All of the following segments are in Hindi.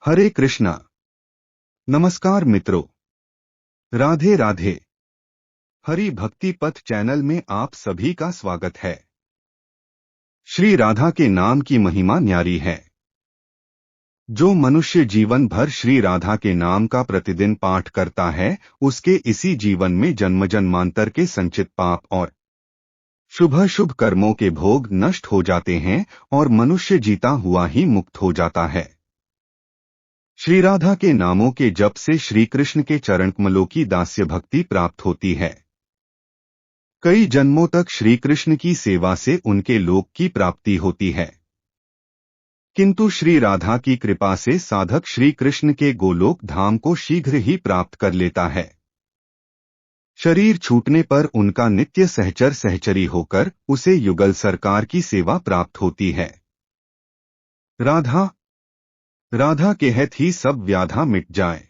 हरे कृष्णा। नमस्कार मित्रों, राधे राधे। हरि भक्ति पथ चैनल में आप सभी का स्वागत है। श्री राधा के नाम की महिमा न्यारी है। जो मनुष्य जीवन भर श्री राधा के नाम का प्रतिदिन पाठ करता है, उसके इसी जीवन में जन्म जन्मांतर के संचित पाप और शुभ कर्मों के भोग नष्ट हो जाते हैं और मनुष्य जीता हुआ ही मुक्त हो जाता है। श्री राधा के नामों के जप से श्री कृष्ण के चरण कमलों की दास्य भक्ति प्राप्त होती है। कई जन्मों तक श्री कृष्ण की सेवा से उनके लोक की प्राप्ति होती है, किंतु श्री राधा की कृपा से साधक श्री कृष्ण के गोलोक धाम को शीघ्र ही प्राप्त कर लेता है। शरीर छूटने पर उनका नित्य सहचर सहचरी होकर उसे युगल सरकार की सेवा प्राप्त होती है। राधा राधा कहत ही सब व्याधा मिट जाए,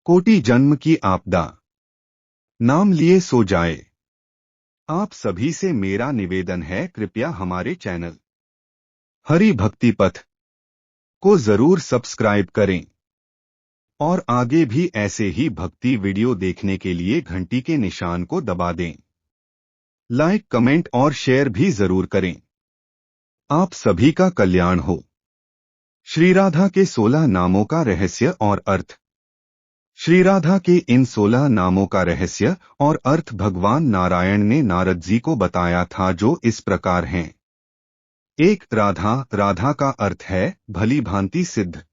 कोटि जन्म की आपदा नाम लिए सो जाए। आप सभी से मेरा निवेदन है, कृपया हमारे चैनल हरि भक्ति पथ को जरूर सब्सक्राइब करें और आगे भी ऐसे ही भक्ति वीडियो देखने के लिए घंटी के निशान को दबा दें। लाइक, कमेंट और शेयर भी जरूर करें। आप सभी का कल्याण हो। श्री राधा के 16 नामों का रहस्य और अर्थ। श्री राधा के इन 16 नामों का रहस्य और अर्थ भगवान नारायण ने नारद जी को बताया था, जो इस प्रकार हैं। 1. राधा। राधा का अर्थ है भली भांति सिद्ध।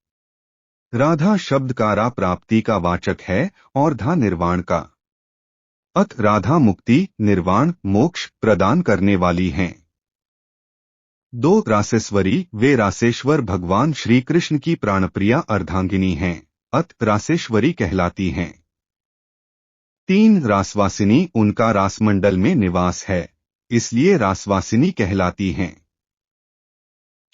राधा शब्द कारा प्राप्ति का वाचक है और धा निर्वाण का। अत राधा मुक्ति, निर्वाण, मोक्ष प्रदान करने वाली हैं। 2. रासेश्वरी। वे रासेश्वर भगवान श्री कृष्ण की प्राणप्रिया अर्धांगिनी हैं, अत रासेश्वरी कहलाती हैं। 3. रासवासिनी। उनका रासमंडल में निवास है, इसलिए रासवासिनी कहलाती हैं।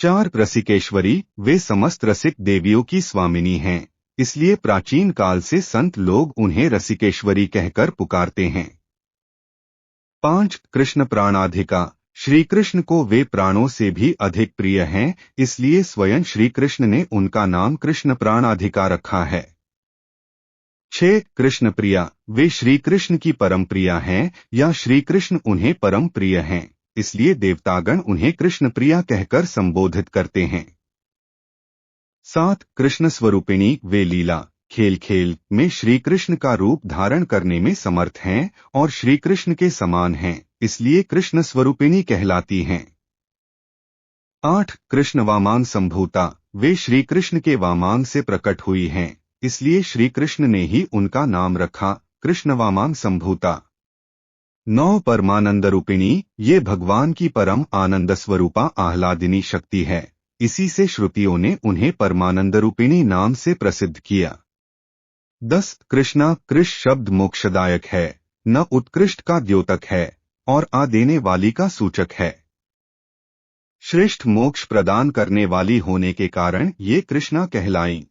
4. रसिकेश्वरी। वे समस्त रसिक देवियों की स्वामिनी हैं, इसलिए प्राचीन काल से संत लोग उन्हें रसिकेश्वरी कहकर पुकारते हैं। 5. कृष्ण प्राणाधिका। श्री कृष्ण को वे प्राणों से भी अधिक प्रिय हैं, इसलिए स्वयं श्री कृष्ण ने उनका नाम कृष्ण प्राणाधिका रखा है। 6. कृष्ण प्रिया। वे श्री कृष्ण की परम प्रिया हैं या श्री कृष्ण उन्हें परम प्रिय हैं, इसलिए देवतागण उन्हें कृष्ण प्रिया कहकर संबोधित करते हैं। 7. कृष्ण स्वरूपिणी। वे लीला खेल खेल में श्री कृष्ण का रूप धारण करने में समर्थ हैं और श्री कृष्ण के समान हैं, इसलिए कृष्ण स्वरूपिणी कहलाती हैं। 8. कृष्ण वामांग संभूता। वे श्री कृष्ण के वामांग से प्रकट हुई हैं, इसलिए श्री कृष्ण ने ही उनका नाम रखा कृष्ण वामांग संभूता। 9. परमानंद रूपिणी। ये भगवान की परम आनंद स्वरूपा आह्लादिनी शक्ति है, इसी से श्रुतियों ने उन्हें परमानंद रूपिणी नाम से प्रसिद्ध किया। 10. कृष्णा। कृष्ण शब्द मोक्षदायक है, न उत्कृष्ट का द्योतक है और आ देने वाली का सूचक है। श्रेष्ठ मोक्ष प्रदान करने वाली होने के कारण ये कृष्णा कहलाई।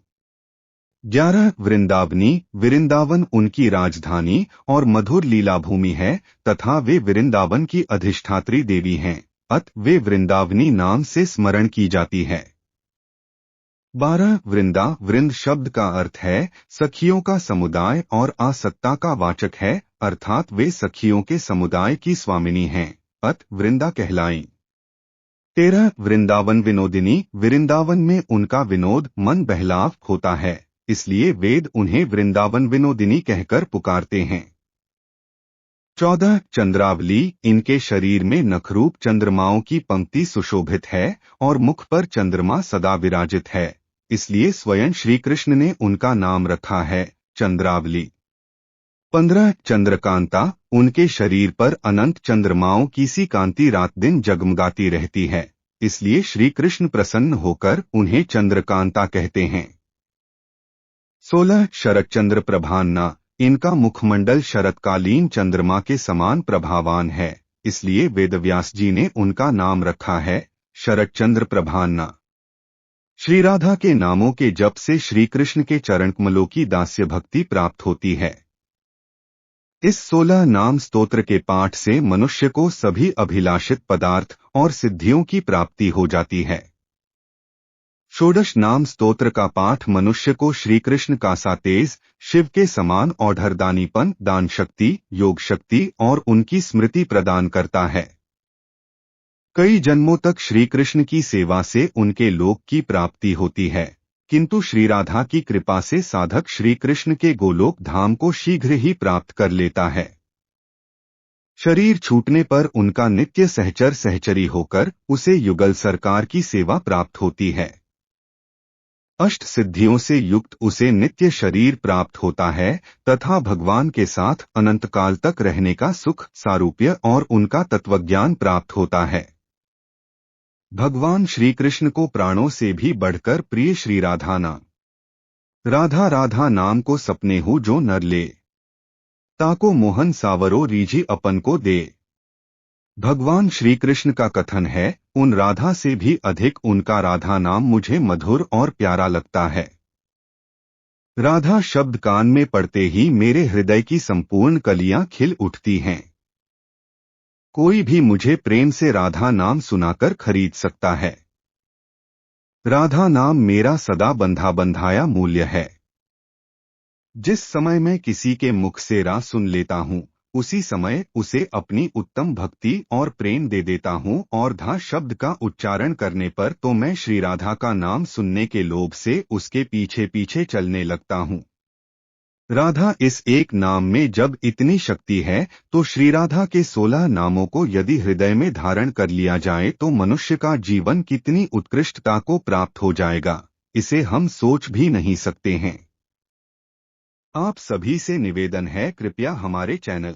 11. वृंदावनी। वृंदावन उनकी राजधानी और मधुर लीला भूमि है तथा वे वृंदावन की अधिष्ठात्री देवी हैं, अत वे वृंदावनी नाम से स्मरण की जाती है। 12. वृंदा। वृंद शब्द का अर्थ है सखियों का समुदाय और आसक्ता का वाचक है, अर्थात वे सखियों के समुदाय की स्वामिनी हैं, अत वृंदा कहलाई। 13. वृंदावन विनोदिनी। वृंदावन में उनका विनोद मन बहलाव होता है, इसलिए वेद उन्हें वृंदावन विनोदिनी कहकर पुकारते हैं। 14. चंद्रावली। इनके शरीर में नखरूप चंद्रमाओं की पंक्ति सुशोभित है और मुख पर चंद्रमा सदा विराजित है, इसलिए स्वयं श्री कृष्ण ने उनका नाम रखा है चंद्रावली। 15. चंद्रकांता। उनके शरीर पर अनंत चंद्रमाओं की सी कांति रात दिन जगमगाती रहती है, इसलिए श्री कृष्ण प्रसन्न होकर उन्हें चंद्रकांता कहते हैं। 16. शरच्चंद्र प्रभान्ना। इनका मुखमंडल शरतकालीन चंद्रमा के समान प्रभावान है, इसलिए वेदव्यास जी ने उनका नाम रखा है शरच्चंद्र प्रभान्ना। श्री राधा के नामों के जप से श्री कृष्ण के चरण कमलों की दास्य भक्ति प्राप्त होती है। इस 16 नाम स्तोत्र के पाठ से मनुष्य को सभी अभिलाषित पदार्थ और सिद्धियों की प्राप्ति हो जाती है। षोडश नाम स्तोत्र का पाठ मनुष्य को श्री कृष्ण का सा तेज, शिव के समान औढ़रदानीपन, दान शक्ति, योग शक्ति और उनकी स्मृति प्रदान करता है। कई जन्मों तक श्री कृष्ण की सेवा से उनके लोक की प्राप्ति होती है, किंतु श्री राधा की कृपा से साधक श्री कृष्ण के गोलोक धाम को शीघ्र ही प्राप्त कर लेता है। शरीर छूटने पर उनका नित्य सहचर सहचरी होकर उसे युगल सरकार की सेवा प्राप्त होती है। अष्ट सिद्धियों से युक्त उसे नित्य शरीर प्राप्त होता है तथा भगवान के साथ अनंत काल तक रहने का सुख, सारूप्य और उनका तत्वज्ञान प्राप्त होता है। भगवान श्री कृष्ण को प्राणों से भी बढ़कर प्रिय श्री राधा नाम, राधा राधा नाम को सपने हूँ जो नर ले, ताको मोहन सावरो रीझी अपन को दे। भगवान श्री कृष्ण का कथन है, उन राधा से भी अधिक उनका राधा नाम मुझे मधुर और प्यारा लगता है। राधा शब्द कान में पड़ते ही मेरे हृदय की संपूर्ण कलियां खिल उठती हैं। कोई भी मुझे प्रेम से राधा नाम सुनाकर खरीद सकता है। राधा नाम मेरा सदा बंधा बंधाया मूल्य है। जिस समय मैं किसी के मुख से रा सुन लेता हूँ, उसी समय उसे अपनी उत्तम भक्ति और प्रेम दे देता हूँ और धा शब्द का उच्चारण करने पर तो मैं श्री राधा का नाम सुनने के लोभ से उसके पीछे पीछे चलने लगता हूँ। राधा इस एक नाम में जब इतनी शक्ति है तो श्री राधा के 16 नामों को यदि हृदय में धारण कर लिया जाए तो मनुष्य का जीवन कितनी उत्कृष्टता को प्राप्त हो जाएगा, इसे हम सोच भी नहीं सकते हैं। आप सभी से निवेदन है, कृपया हमारे चैनल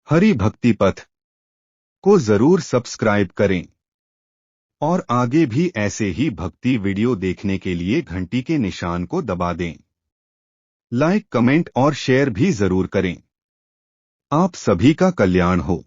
हरि भक्ति पथ को जरूर सब्सक्राइब करें और आगे भी ऐसे ही भक्ति वीडियो देखने के लिए घंटी के निशान को दबा दें। लाइक, कमेंट और शेयर भी जरूर करें। आप सभी का कल्याण हो।